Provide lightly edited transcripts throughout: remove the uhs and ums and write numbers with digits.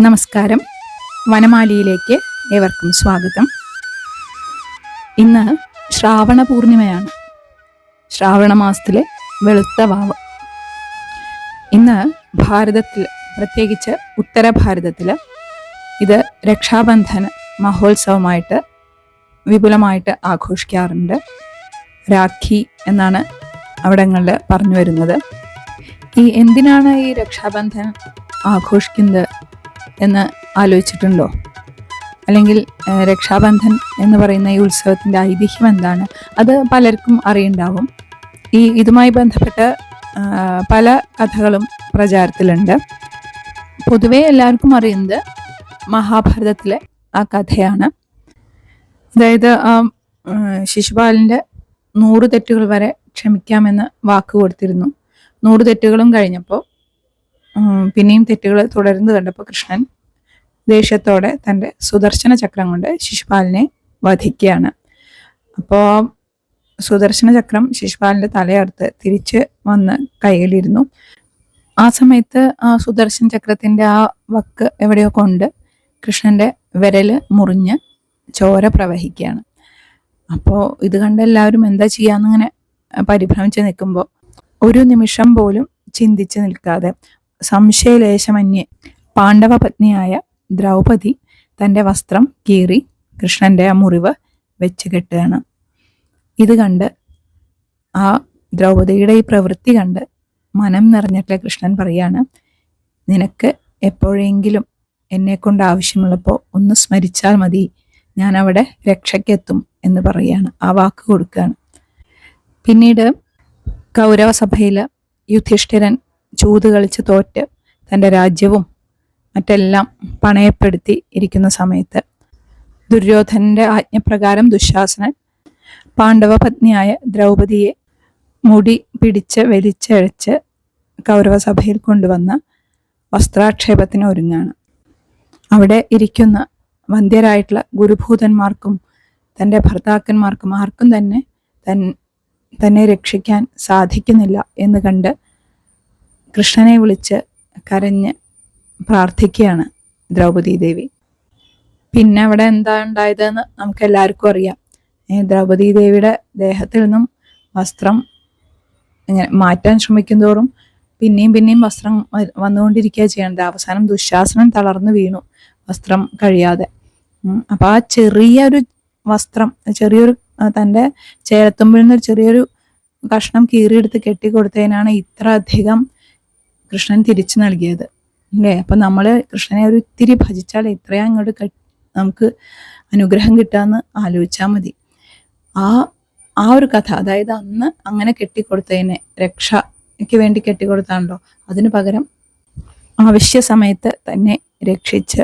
നമസ്കാരം. വനമാലിയിലേക്ക് ഏവർക്കും സ്വാഗതം. ഇന്ന് ശ്രാവണ പൂർണിമയാണ്. ശ്രാവണ മാസത്തിലെ വെളുത്ത വാവ്. ഇന്ന് ഭാരതത്തിൽ, പ്രത്യേകിച്ച് ഉത്തര ഭാരതത്തിൽ ഇത് രക്ഷാബന്ധന മഹോത്സവമായിട്ട് വിപുലമായിട്ട് ആഘോഷിക്കാറുണ്ട്. രാഖി എന്നാണ് അവിടങ്ങളിൽ പറഞ്ഞു വരുന്നത്. എന്തിനാണ് ഈ രക്ഷാബന്ധൻ ആഘോഷിക്കുന്നത് എന്ന് ആലോചിച്ചിട്ടുണ്ടോ? അല്ലെങ്കിൽ രക്ഷാബന്ധൻ എന്ന് പറയുന്ന ഈ ഉത്സവത്തിൻ്റെ ഐതിഹ്യം എന്താണ്? അത് പലർക്കും അറിയുണ്ടാവും. ഇതുമായി ബന്ധപ്പെട്ട പല കഥകളും പ്രചാരത്തിലുണ്ട്. പൊതുവെ എല്ലാവർക്കും അറിയുന്നത് മഹാഭാരതത്തിലെ ആ കഥയാണ്. അതായത് ശിശുപാലൻ്റെ 100 തെറ്റുകൾ വരെ ക്ഷമിക്കാമെന്ന് വാക്ക് കൊടുത്തിരുന്നു. 100 തെറ്റുകളും കഴിഞ്ഞപ്പോൾ പിന്നെയും തെറ്റുകൾ തുടർന്ന് കണ്ടപ്പോൾ കൃഷ്ണൻ ദേഷ്യത്തോടെ തൻ്റെ സുദർശന ചക്രം കൊണ്ട് ശിശുപാലനെ വധിക്കുകയാണ്. അപ്പോൾ സുദർശന ചക്രം ശിശുപാലൻ്റെ തലയർത്ത് തിരിച്ച് വന്ന് കയ്യിലിരുന്നു. ആ സമയത്ത് ആ സുദർശന ചക്രത്തിൻ്റെ ആ വക്ക് എവിടെയോ കൊണ്ട് കൃഷ്ണൻ്റെ വിരൽ മുറിഞ്ഞ് ചോര പ്രവഹിക്കുകയാണ്. അപ്പോൾ ഇത് കണ്ട് എല്ലാവരും എന്താ ചെയ്യാന്നിങ്ങനെ പരിഭ്രമിച്ച് നിൽക്കുമ്പോൾ ഒരു നിമിഷം പോലും ചിന്തിച്ച് നിൽക്കാതെ സംശയലേശമന്യേ പാണ്ഡവ പത്നിയായ ദ്രൗപദി തൻ്റെ വസ്ത്രം കീറി കൃഷ്ണൻ്റെ ആ മുറിവ് വെച്ച് കെട്ടുകയാണ്. ഇത് കണ്ട് ആ ദ്രൗപദിയുടെ ഈ പ്രവൃത്തി കണ്ട് മനം നിറഞ്ഞിട്ടുള്ള കൃഷ്ണൻ പറയാണ്, നിനക്ക് എപ്പോഴെങ്കിലും എന്നെക്കൊണ്ട് ആവശ്യമുള്ളപ്പോൾ ഒന്ന് സ്മരിച്ചാൽ മതി, ഞാൻ അവിടെ രക്ഷയ്ക്കെത്തും എന്ന് പറയുകയാണ്. ആ വാക്ക് കൊടുക്കുകയാണ്. പിന്നീട് കൗരവസഭയിൽ യുധിഷ്ഠിരൻ ചൂത് കളിച്ച് തോറ്റ് തൻ്റെ രാജ്യവും മറ്റെല്ലാം പണയപ്പെടുത്തി ഇരിക്കുന്ന സമയത്ത് ദുര്യോധനൻ്റെ ആജ്ഞപ്രകാരം ദുശാസനൻ പാണ്ഡവ പത്നിയായ ദ്രൗപദിയെ മുടി പിടിച്ച് വലിച്ചഴച്ച് കൗരവസഭയിൽ കൊണ്ടുവന്ന വസ്ത്രാക്ഷേപത്തിന് ഒരുങ്ങാണ്. അവിടെ ഇരിക്കുന്ന വന്ധ്യരായിട്ടുള്ള ഗുരുഭൂതന്മാർക്കും തൻ്റെ ഭർത്താക്കന്മാർക്കും ആർക്കും തന്നെ രക്ഷിക്കാൻ സാധിക്കുന്നില്ല എന്ന് കണ്ട് കൃഷ്ണനെ വിളിച്ച് കരഞ്ഞ് പ്രാർത്ഥിക്കുകയാണ് ദ്രൗപദി ദേവി. പിന്നെ അവിടെ എന്താ ഉണ്ടായതെന്ന് നമുക്ക് എല്ലാവർക്കും അറിയാം. ദ്രൗപദി ദേവിയുടെ ദേഹത്തിൽ നിന്നും വസ്ത്രം ഇങ്ങനെ മാറ്റാൻ ശ്രമിക്കും തോറും പിന്നെയും വസ്ത്രം വന്നുകൊണ്ടിരിക്കുക ചെയ്യണത്. അവസാനം ദുശാസനൻ തളർന്നു വീണു വസ്ത്രം കഴിയാതെ. അപ്പോൾ ആ ചെറിയൊരു വസ്ത്രം, ചെറിയൊരു തൻ്റെ ചേരത്തുമ്പിൽ നിന്നൊരു ചെറിയൊരു കഷ്ണം കീറിയെടുത്ത് കെട്ടിക്കൊടുത്തതിനാണ് ഇത്ര അധികം കൃഷ്ണൻ തിരിച്ചു നൽകിയത് അല്ലേ? അപ്പം നമ്മൾ കൃഷ്ണനെ ഒരു ഇത്തിരി ഭജിച്ചാൽ ഇത്രയും അങ്ങോട്ട് നമുക്ക് അനുഗ്രഹം കിട്ടാമെന്ന് ആലോചിച്ചാൽ മതി. ആ ഒരു കഥ, അതായത് അന്ന് അങ്ങനെ കെട്ടിക്കൊടുത്തതിനെ രക്ഷയ്ക്ക് വേണ്ടി കെട്ടിക്കൊടുത്താണല്ലോ, അതിന് പകരം ആവശ്യ സമയത്ത് തന്നെ രക്ഷിച്ച്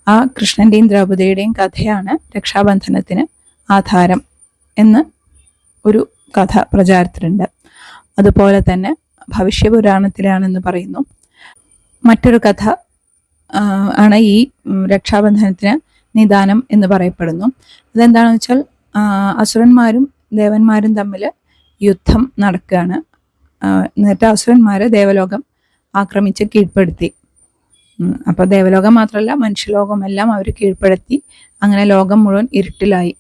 ആ കൃഷ്ണൻ്റെയും ദ്രൗപദിയുടെയും കഥയാണ് രക്ഷാബന്ധനത്തിന് ആധാരം എന്ന് ഒരു കഥ പ്രചാരത്തിലുണ്ട്. അതുപോലെ തന്നെ ഭവിഷ്യപുരാണത്തിലാണെന്ന് പറയുന്നു. മറ്റൊരു കഥ ആണ് ഈ രക്ഷാബന്ധനത്തിന് നിദാനം എന്ന് പറയപ്പെടുന്നു. അതെന്താണെന്ന് വെച്ചാൽ അസുരന്മാരും ദേവന്മാരും തമ്മിൽ യുദ്ധം നടക്കുകയാണ്. എന്നിട്ട് അസുരന്മാർ ദേവലോകം ആക്രമിച്ച് കീഴ്പ്പെടുത്തി. അപ്പോൾ ദേവലോകം മാത്രമല്ല മനുഷ്യലോകം എല്ലാം അവർ കീഴ്പ്പെടുത്തി. അങ്ങനെ ലോകം മുഴുവൻ ഇരുട്ടിലായി.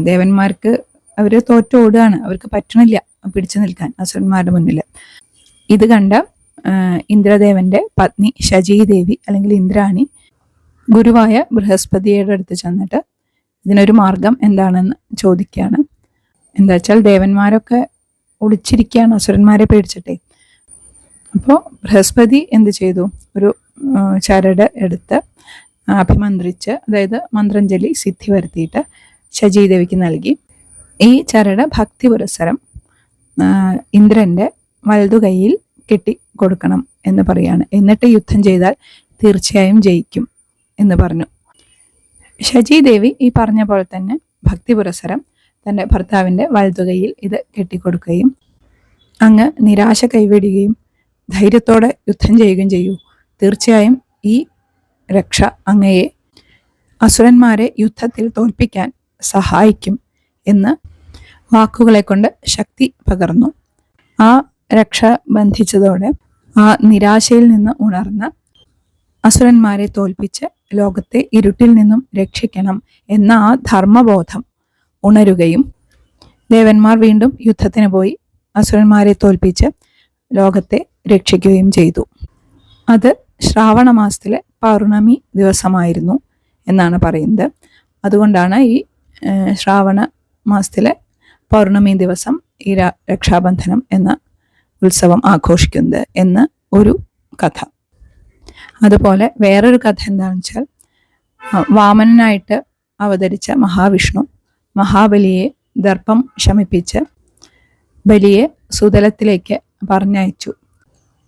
ദേവന്മാർക്ക് അവർ തോറ്റോടുകയാണ്, അവർക്ക് പറ്റണില്ല പിടിച്ചു നിൽക്കാൻ അസുരന്മാരുടെ മുന്നിൽ. ഇത് കണ്ട ഇന്ദ്രദേവന്റെ പത്നി ശചീദേവി അല്ലെങ്കിൽ ഇന്ദ്രാണി ഗുരുവായ ബൃഹസ്പതിയുടെ അടുത്ത് ചെന്നിട്ട് ഇതിനൊരു മാർഗം എന്താണെന്ന് ചോദിക്കുകയാണ്. എന്താ വെച്ചാൽ ദേവന്മാരൊക്കെ ഒളിച്ചിരിക്കുകയാണ് അസുരന്മാരെ പേടിച്ചിട്ടേ. അപ്പോൾ ബൃഹസ്പതി എന്ത് ചെയ്തു? ഒരു ചരട് എടുത്ത് അഭിമന്ത്രിച്ച്, അതായത് മന്ത്രഞ്ജലി സിദ്ധി വരുത്തിയിട്ട് ശചീദേവിക്ക് നൽകി. ഈ ചരട് ഭക്തി പുരസ്സരം ഇന്ദ്രന്റെ വലതുകൈയിൽ കെട്ടി കൊടുക്കണം എന്ന് പറയാണ്. എന്നിട്ട് യുദ്ധം ചെയ്താൽ തീർച്ചയായും ജയിക്കും എന്ന് പറഞ്ഞു. ശചീദേവി ഈ പറഞ്ഞ പോലെ തന്നെ ഭക്തി പുരസ്സരം തൻ്റെ ഭർത്താവിൻ്റെ വലതുകൈയിൽ ഇത് കെട്ടിക്കൊടുക്കുകയും അങ്ങ് നിരാശ കൈവെടിയുകയും ധൈര്യത്തോടെ യുദ്ധം ചെയ്യുകയും ചെയ്യൂ. തീർച്ചയായും ഈ രക്ഷ അങ്ങയെ അസുരന്മാരെ യുദ്ധത്തിൽ തോൽപ്പിക്കാൻ സഹായിക്കും എന്ന് വാക്കുകളെ കൊണ്ട് ശക്തി പകർന്നു. ആ രക്ഷ ബന്ധിച്ചതോടെ ആ നിരാശയിൽ നിന്ന് ഉണർന്ന അസുരന്മാരെ തോൽപ്പിച്ച് ലോകത്തെ ഇരുട്ടിൽ നിന്നും രക്ഷിക്കണം എന്ന ആ ധർമ്മബോധം ഉണരുകയും ദേവന്മാർ വീണ്ടും യുദ്ധത്തിന് പോയി അസുരന്മാരെ തോൽപ്പിച്ച് ലോകത്തെ രക്ഷിക്കുകയും ചെയ്തു. അത് ശ്രാവണ മാസത്തിലെ പൗർണമി ദിവസമായിരുന്നു എന്നാണ് പറയുന്നത്. അതുകൊണ്ടാണ് ഈ ശ്രാവണ മാസത്തിലെ പൗർണമി ദിവസം ഈ രക്ഷാബന്ധനം എന്ന ഉത്സവം ആഘോഷിക്കുന്നത് എന്ന് ഒരു കഥ. അതുപോലെ വേറൊരു കഥ എന്താണെന്ന് വെച്ചാൽ, വാമനനായിട്ട് അവതരിച്ച മഹാവിഷ്ണു മഹാബലിയെ ദർപ്പം ശമിപ്പിച്ച് ബലിയെ സുതലത്തിലേക്ക് പറഞ്ഞയച്ചു.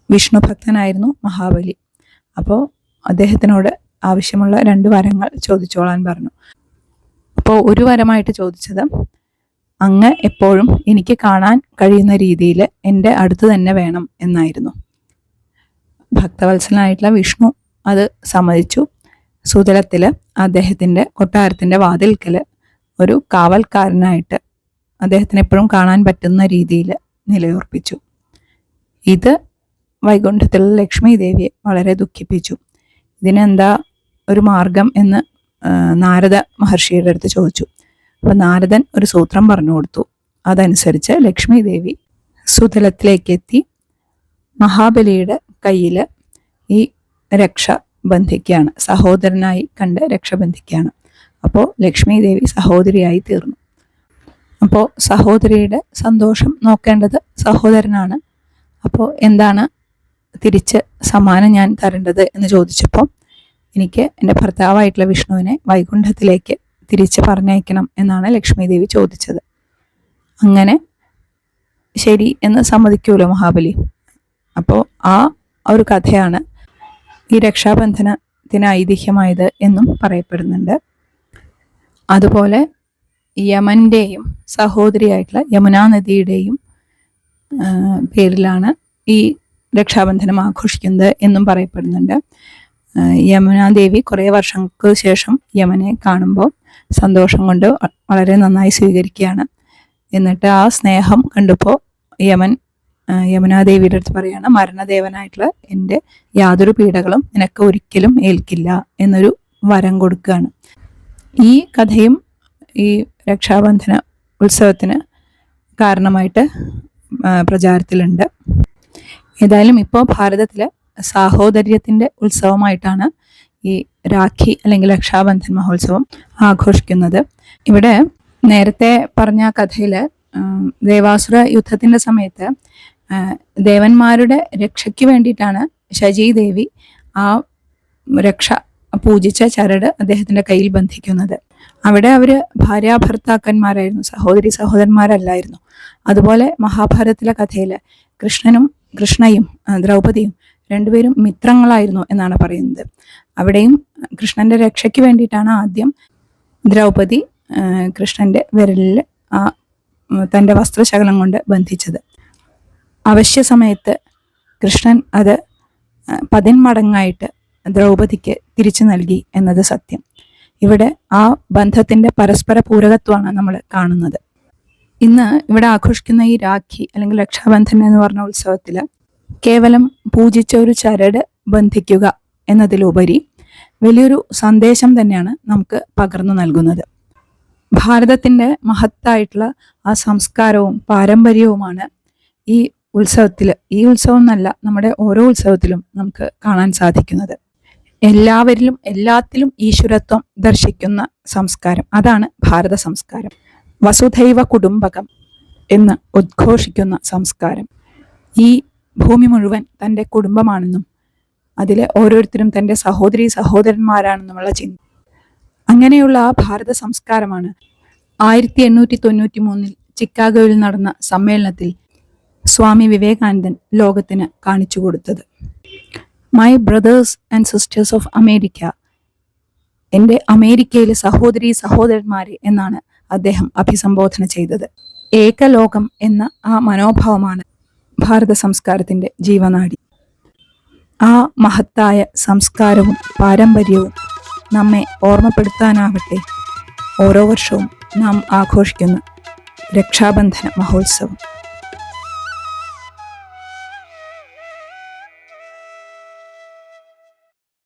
വിഷ്ണു ഭക്തനായിരുന്നു മഹാബലി. അപ്പോൾ അദ്ദേഹത്തിനോട് ആവശ്യമുള്ള 2 വരങ്ങൾ ചോദിച്ചോളാൻ പറഞ്ഞു. അപ്പോൾ ഒരു വരമായിട്ട് ചോദിച്ചത്, അങ്ങ് എപ്പോഴും എനിക്ക് കാണാൻ കഴിയുന്ന രീതിയിൽ എൻ്റെ അടുത്ത് തന്നെ വേണം എന്നായിരുന്നു. ഭക്തവത്സലനായിട്ടുള്ള വിഷ്ണു അത് സമ്മതിച്ചു. സുതലത്തിൽ അദ്ദേഹത്തിൻ്റെ കൊട്ടാരത്തിൻ്റെ വാതിൽക്കൽ ഒരു കാവൽക്കാരനായിട്ട് അദ്ദേഹത്തിന് എപ്പോഴും കാണാൻ പറ്റുന്ന രീതിയിൽ നിലയുറപ്പിച്ചു. ഇത് വൈകുണ്ഠത്തിലുള്ള ലക്ഷ്മി ദേവിയെ വളരെ ദുഃഖിപ്പിച്ചു. ഇതിനെന്താ ഒരു മാർഗം എന്ന് നാരദ മഹർഷിയുടെ അടുത്ത് ചോദിച്ചു. അപ്പോൾ നാരദൻ ഒരു സൂത്രം പറഞ്ഞു കൊടുത്തു. അതനുസരിച്ച് ലക്ഷ്മി ദേവി സുതലത്തിലേക്ക് എത്തി മഹാബലിയുടെ കയ്യിൽ ഈ രക്ഷ ബന്ധിക്കുകയാണ്. സഹോദരനായി കണ്ട് രക്ഷ ബന്ധിക്കുകയാണ്. അപ്പോൾ ലക്ഷ്മി ദേവി സഹോദരിയായി തീർന്നു. അപ്പോൾ സഹോദരിയുടെ സന്തോഷം നോക്കേണ്ടത് സഹോദരനാണ്. അപ്പോൾ എന്താണ് തിരിച്ച് സമ്മാനം ഞാൻ തരേണ്ടത് എന്ന് ചോദിച്ചപ്പോൾ, എനിക്ക് എൻ്റെ ഭർത്താവായിട്ടുള്ള വിഷ്ണുവിനെ വൈകുണ്ഠത്തിലേക്ക് തിരിച്ച് പറഞ്ഞയക്കണം എന്നാണ് ലക്ഷ്മി ദേവി ചോദിച്ചത്. അങ്ങനെ ശരി എന്ന് സമ്മതിക്കുമല്ലോ മഹാബലി. അപ്പോൾ ആ ഒരു കഥയാണ് ഈ രക്ഷാബന്ധനത്തിന് ഐതിഹ്യമായത് എന്നും പറയപ്പെടുന്നുണ്ട്. അതുപോലെ യമൻ്റെയും സഹോദരിയായിട്ടുള്ള യമുനാ നദിയുടെയും പേരിലാണ് ഈ രക്ഷാബന്ധനം ആഘോഷിക്കുന്നത് എന്നും പറയപ്പെടുന്നുണ്ട്. യമുനാദേവി കുറേ വർഷങ്ങൾക്ക് ശേഷം യമനെ കാണുമ്പോൾ സന്തോഷം കൊണ്ട് വളരെ നന്നായി സ്വീകരിക്കുകയാണ്. എന്നിട്ട് ആ സ്നേഹം കണ്ടപ്പോൾ യമുനാദേവിയുടെ അടുത്ത് പറയാണ്, മരണദേവനായിട്ടുള്ള എൻ്റെ യാതൊരു പീഡകളും നിനക്ക് ഒരിക്കലും ഏൽക്കില്ല എന്നൊരു വരം കൊടുക്കുകയാണ്. ഈ കഥയും ഈ രക്ഷാബന്ധന ഉത്സവത്തിന് കാരണമായിട്ട് പ്രചാരത്തിലുണ്ട്. ഏതായാലും ഇപ്പോൾ ഭാരതത്തിൽ സാഹോദര്യത്തിൻ്റെ ഉത്സവമായിട്ടാണ് ഈ രാഖി അല്ലെങ്കിൽ രക്ഷാബന്ധൻ മഹോത്സവം ആഘോഷിക്കുന്നത്. ഇവിടെ നേരത്തെ പറഞ്ഞ കഥയിൽ ദേവാസുര യുദ്ധത്തിൻ്റെ സമയത്ത് ദേവന്മാരുടെ രക്ഷയ്ക്ക് വേണ്ടിയിട്ടാണ് ശചീദേവി ആ രക്ഷ പൂജിച്ച ചരട് അദ്ദേഹത്തിൻ്റെ കയ്യിൽ ബന്ധിക്കുന്നത്. അവിടെ അവർ ഭാര്യാഭർത്താക്കന്മാരായിരുന്നു, സഹോദരന്മാരല്ലായിരുന്നു. അതുപോലെ മഹാഭാരതത്തിലെ കഥയിൽ കൃഷ്ണയും ദ്രൗപദിയും രണ്ടുപേരും മിത്രങ്ങളായിരുന്നു എന്നാണ് പറയുന്നത്. അവിടെയും കൃഷ്ണന്റെ രക്ഷയ്ക്ക് വേണ്ടിയിട്ടാണ് ആദ്യം ദ്രൗപദി കൃഷ്ണന്റെ വിരലിൽ തൻ്റെ വസ്ത്രശകലം കൊണ്ട് ബന്ധിച്ചത്. അവശ്യ സമയത്ത് കൃഷ്ണൻ അത് 10 മടങ്ങായിട്ട് ദ്രൗപദിക്ക് തിരിച്ചു നൽകി എന്നത് സത്യം. ഇവിടെ ആ ബന്ധത്തിൻ്റെ പരസ്പര പൂരകത്വമാണ് നമ്മൾ കാണുന്നത്. ഇന്ന് ഇവിടെ ആഘോഷിക്കുന്ന ഈ രാഖി അല്ലെങ്കിൽ രക്ഷാബന്ധൻ എന്ന് പറഞ്ഞ ഉത്സവത്തിൽ കേവലം പൂജിച്ച ഒരു ചരട് ബന്ധിക്കുക എന്നതിലുപരി വലിയൊരു സന്ദേശം തന്നെയാണ് നമുക്ക് പകർന്നു നൽകുന്നത്. ഭാരതത്തിൻ്റെ മഹത്തായിട്ടുള്ള ആ സംസ്കാരവും പാരമ്പര്യവുമാണ് ഈ ഉത്സവം എന്നല്ല, നമ്മുടെ ഓരോ ഉത്സവത്തിലും നമുക്ക് കാണാൻ സാധിക്കുന്നത്. എല്ലാവരിലും എല്ലാത്തിലും ഈശ്വരത്വം ദർശിക്കുന്ന സംസ്കാരം, അതാണ് ഭാരത സംസ്കാരം. വസുധൈവ കുടുംബകം എന്ന് ഉദ്ഘോഷിക്കുന്ന സംസ്കാരം. ഈ ഭൂമി മുഴുവൻ തൻ്റെ കുടുംബമാണെന്നും അതിലെ ഓരോരുത്തരും തൻ്റെ സഹോദരന്മാരാണെന്നുമുള്ള ചിന്ത. അങ്ങനെയുള്ള ആ ഭാരത സംസ്കാരമാണ് 1893 ചിക്കാഗോയിൽ നടന്ന സമ്മേളനത്തിൽ സ്വാമി വിവേകാനന്ദൻ ലോകത്തിന് കാണിച്ചു കൊടുത്തത്. My brothers and sisters of America, എൻ്റെ അമേരിക്കയിലെ സഹോദരന്മാരെ എന്നാണ് അദ്ദേഹം അഭിസംബോധന ചെയ്തത്. ഏകലോകം എന്ന ആ മനോഭാവമാണ് ഭാരത സംസ്കാരത്തിൻ്റെ ജീവനാഡി. ആ മഹത്തായ സംസ്കാരവും പാരമ്പര്യവും നമ്മെ ഓർമ്മപ്പെടുത്താനാവട്ടെ ഓരോ വർഷവും നാം ആഘോഷിക്കുന്ന രക്ഷാബന്ധന മഹോത്സവം.